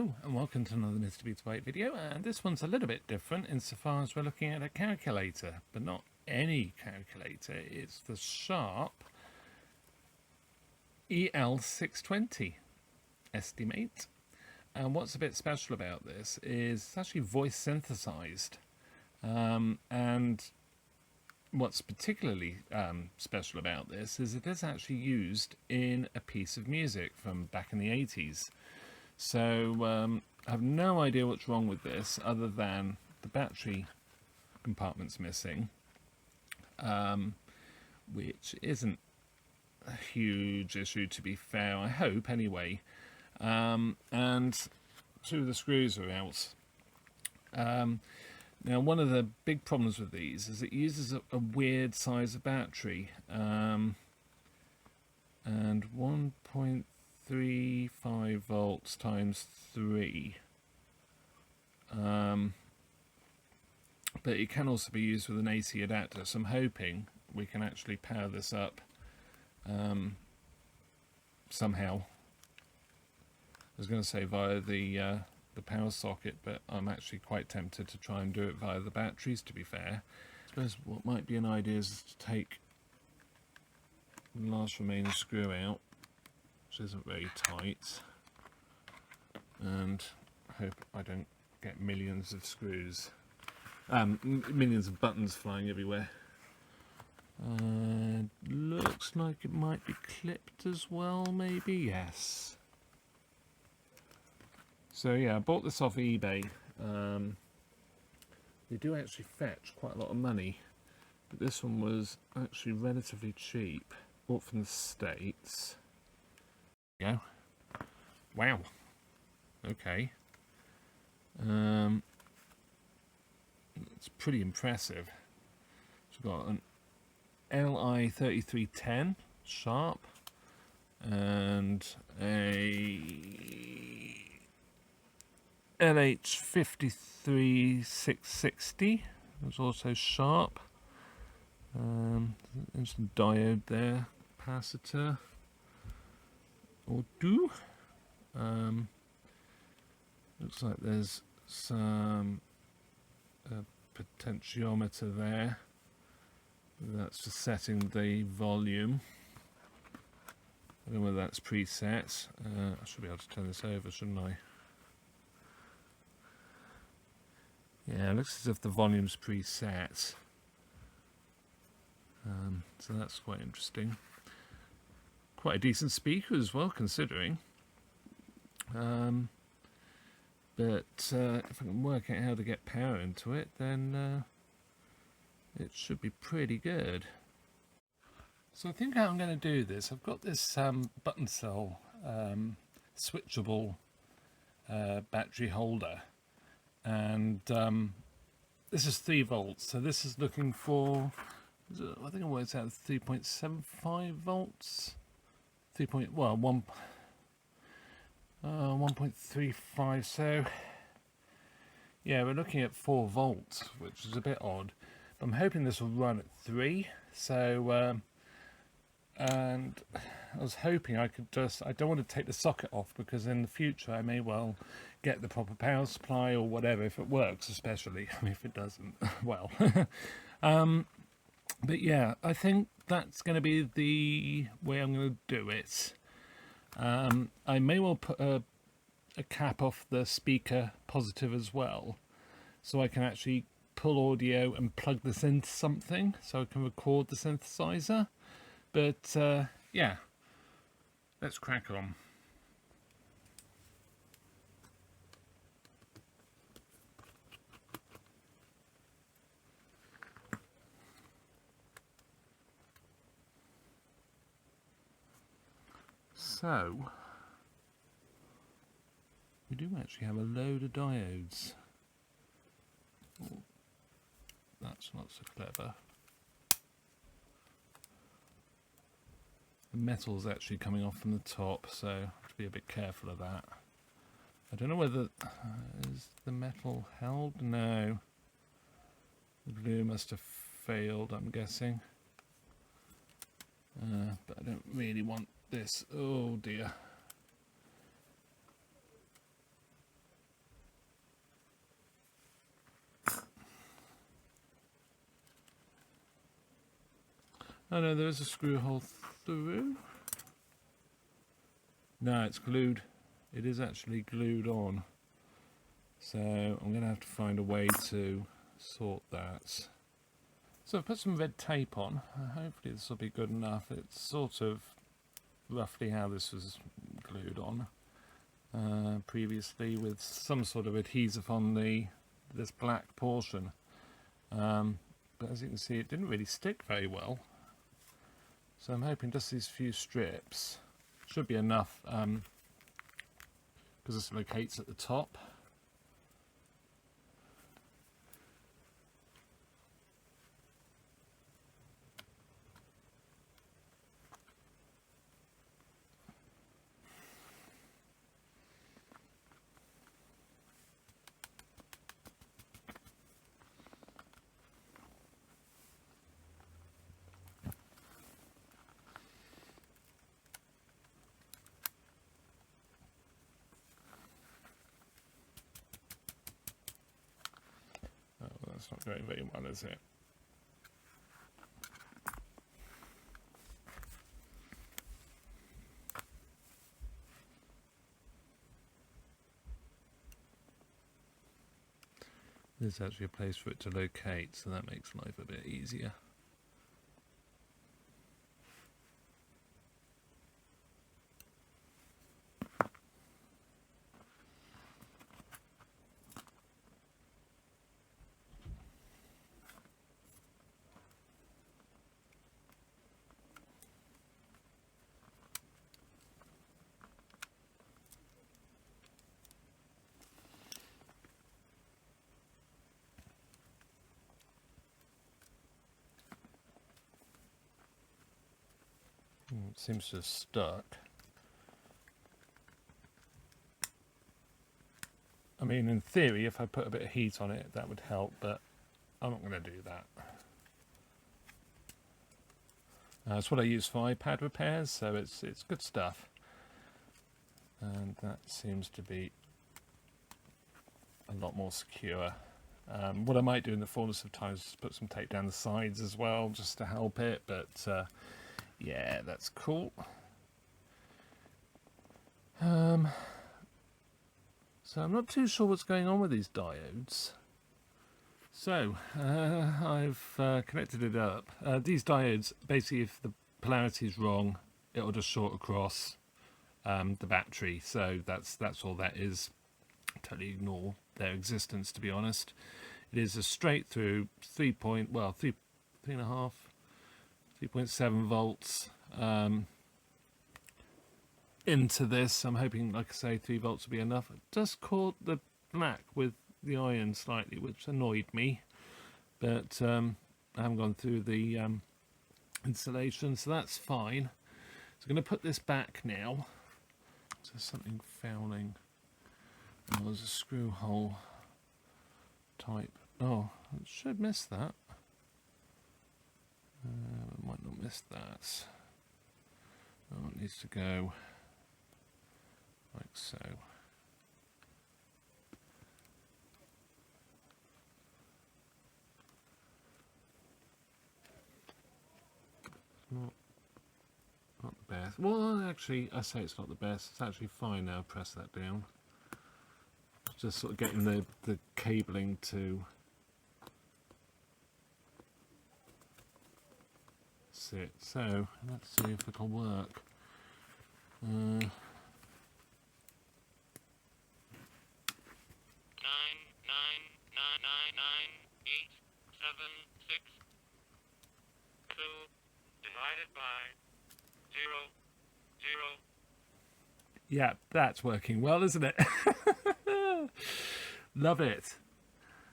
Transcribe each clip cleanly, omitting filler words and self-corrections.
Hello and welcome to another Mr. Beats Byte video, and this one's a little bit different insofar as we're looking at a calculator, but not any calculator. It's the Sharp EL-620 Estimate, and what's a bit special about this is it's actually voice synthesized, and what's particularly special about this is it is actually used in a piece of music from back in the 80s. So I have no idea what's wrong with this other than the battery compartment's missing, which isn't a huge issue, to be fair, I hope anyway. And two of the screws are out. Now, one of the big problems with these is it uses a weird size of battery, and 1.35 volts times 3, but it can also be used with an AC adapter, so I'm hoping we can actually power this up somehow. I was going to say via the power socket, but I'm actually quite tempted to try and do it via the batteries, to be fair. I suppose what might be an idea is to take the last remaining screw out, which isn't very tight, and hope I don't get millions of screws, millions of buttons flying everywhere. Looks like it might be clipped as well, maybe, yes. So yeah, I bought this off eBay. They do actually fetch quite a lot of money, but this one was actually relatively cheap. Bought from the States. Yeah. Wow. Okay. It's pretty impressive. So we've got an LI3310 Sharp and a LH53660. There's also Sharp. There's some diode there, capacitor, or do. Looks like there's some potentiometer there. That's for setting the volume. I don't know whether that's preset. I should be able to turn this over, shouldn't I? Yeah, it looks as if the volume's preset. So that's quite interesting. Quite a decent speaker as well, considering. But if I can work out how to get power into it, then it should be pretty good. So I think how I'm going to do this, I've got this button cell switchable battery holder, and this is 3 volts, so this is looking for, I think it works out 3.75 volts, 1.35, so yeah, we're looking at 4 volts, which is a bit odd. I'm hoping this will run at 3, so and I was hoping I could I don't want to take the socket off, because in the future I may well get the proper power supply or whatever, if it works especially. I mean, if it doesn't, well. But yeah, I think that's going to be the way I'm going to do it. I may well put a cap off the speaker positive as well, so I can actually pull audio and plug this into something so I can record the synthesizer. But yeah, let's crack on. So we do actually have a load of diodes. Oh, that's not so clever. The metal's actually coming off from the top, so I have to be a bit careful of that. I don't know whether is the metal held? No. The glue must have failed, I'm guessing. But I don't really want this. Oh dear. Oh no, there is a screw hole through. No, it's glued. It is actually glued on. So I'm going to have to find a way to sort that. So I've put some red tape on. Hopefully this will be good enough. It's sort of roughly how this was glued on previously, with some sort of adhesive on this black portion. But as you can see, it didn't really stick very well. So I'm hoping just these few strips should be enough, because this locates at the top. That's not going very well, is it? There's actually a place for it to locate, so that makes life a bit easier. It seems to have stuck. I mean, in theory, if I put a bit of heat on it, that would help, but I'm not going to do that. It's what I use for iPad repairs, so it's good stuff. And that seems to be a lot more secure. What I might do in the fullness of time is put some tape down the sides as well, just to help it, but yeah, that's cool. So I'm not too sure what's going on with these diodes. So I've connected it up. These diodes, basically, if the polarity is wrong, it'll just short across the battery. So that's all that is. Totally ignore their existence, to be honest. It is a straight through 3.7 volts into this. I'm hoping, like I say, 3 volts will be enough. I just caught the black with the iron slightly, which annoyed me, but I haven't gone through the insulation, so that's fine. So I'm going to put this back now. So there's something fouling. Oh, there's a screw hole type. Oh, it should miss that. It might not miss that. Oh, it needs to go like so. Not the best. Well, actually, I say it's not the best. It's actually fine now. Press that down. Just sort of getting the cabling to sit. So let's see if it'll work. 9 8 7 6 2 divided by 0 0. Yeah, that's working well, isn't it? Love it.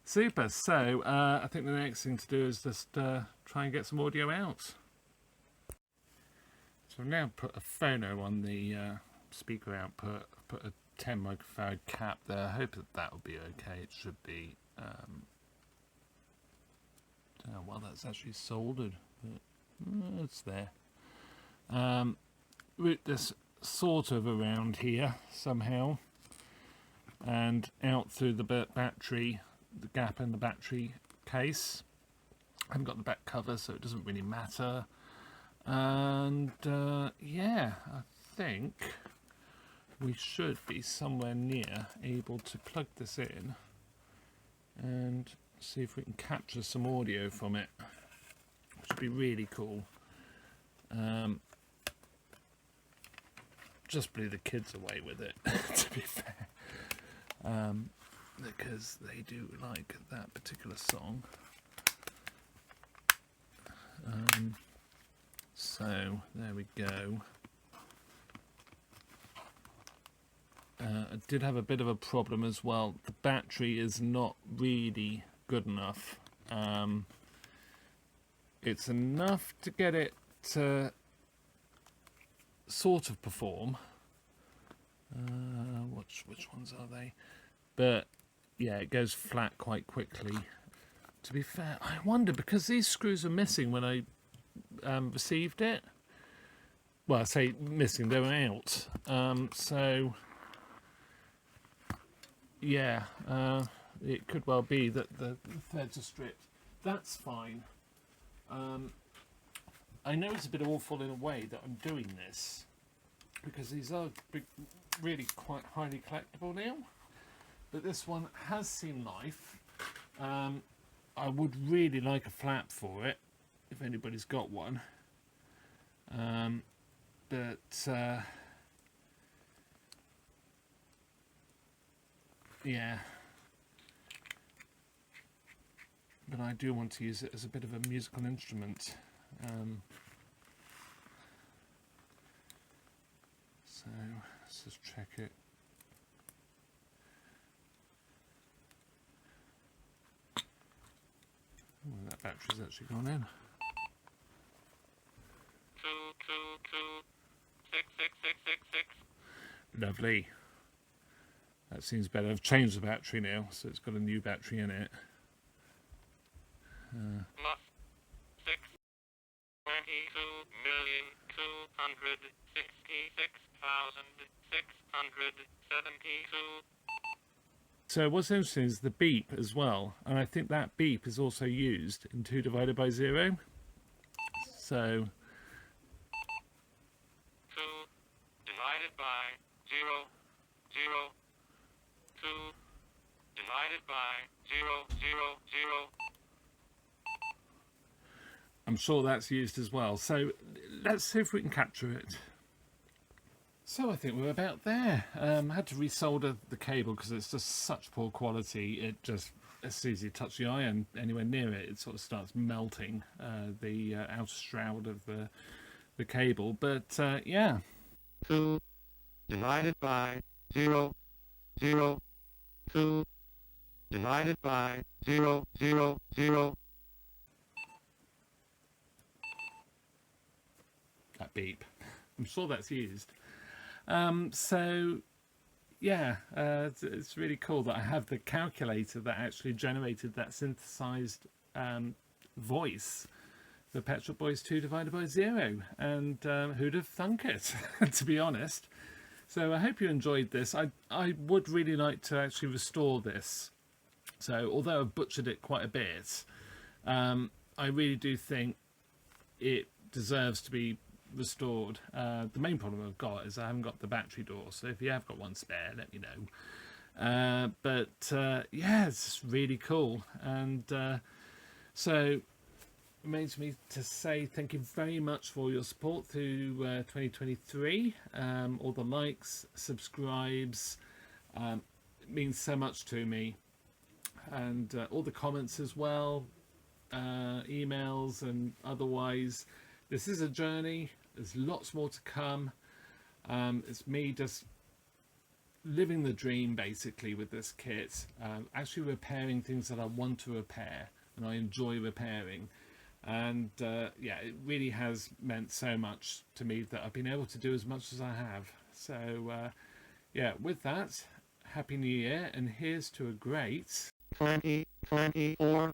Super. So I think the next thing to do is just try and get some audio out. So I've now put a phono on the speaker output. I've put a 10 microfarad cap there. I hope that will be okay. It should be. Don't know why that's actually soldered, but it's there. Route this sort of around here somehow, and out through the battery, the gap in the battery case. I haven't got the back cover, so it doesn't really matter. And yeah, I think we should be somewhere near able to plug this in and see if we can capture some audio from it, which would be really cool. Just blew the kids away with it, to be fair, because they do like that particular song. So there we go. I did have a bit of a problem as well. The battery is not really good enough. It's enough to get it to sort of perform. Which ones are they? But yeah, it goes flat quite quickly. To be fair, I wonder, because these screws are missing when I received it. Well, I say missing, they were out. So yeah, it could well be that the threads are stripped. That's fine. I know it's a bit awful in a way that I'm doing this, because these are really quite highly collectible now. But this one has seen life. I would really like a flap for it, if anybody's got one. Yeah. But I do want to use it as a bit of a musical instrument. So let's just check it. Oh, that battery's actually gone in. 66666. Lovely. That seems better. I've changed the battery now, so it's got a new battery in it. Plus 622,266,672. So what's interesting is the beep as well, and I think that beep is also used in 2 divided by 0. So 2 divided by 0, 0, 2 divided by 0, 0, 0. I'm sure that's used as well. So let's see if we can capture it. So I think we're about there. I had to resolder the cable because it's just such poor quality. It just, as soon as you touch the iron anywhere near it, it sort of starts melting the outer shroud of the cable. But yeah. 2 divided by 0, 0, 2 divided by 0, 0, 0. That beep. I'm sure that's used. So yeah, it's really cool that I have the calculator that actually generated that synthesized voice for Pet Shop Boys 2 divided by 0, and who'd have thunk it, to be honest. So I hope you enjoyed this. I would really like to actually restore this. So although I've butchered it quite a bit, I really do think it deserves to be restored. The main problem I've got is I haven't got the battery door, so if you have got one spare, let me know. Yeah, it's just really cool, and so it remains me to say thank you very much for your support through 2023. All the likes, subscribes, it means so much to me, and all the comments as well, emails and otherwise. This is a journey. There's lots more to come. It's me just living the dream, basically, with this kit. Actually repairing things that I want to repair and I enjoy repairing. And yeah, it really has meant so much to me that I've been able to do as much as I have. So yeah, with that, Happy New Year, and here's to a great 2024.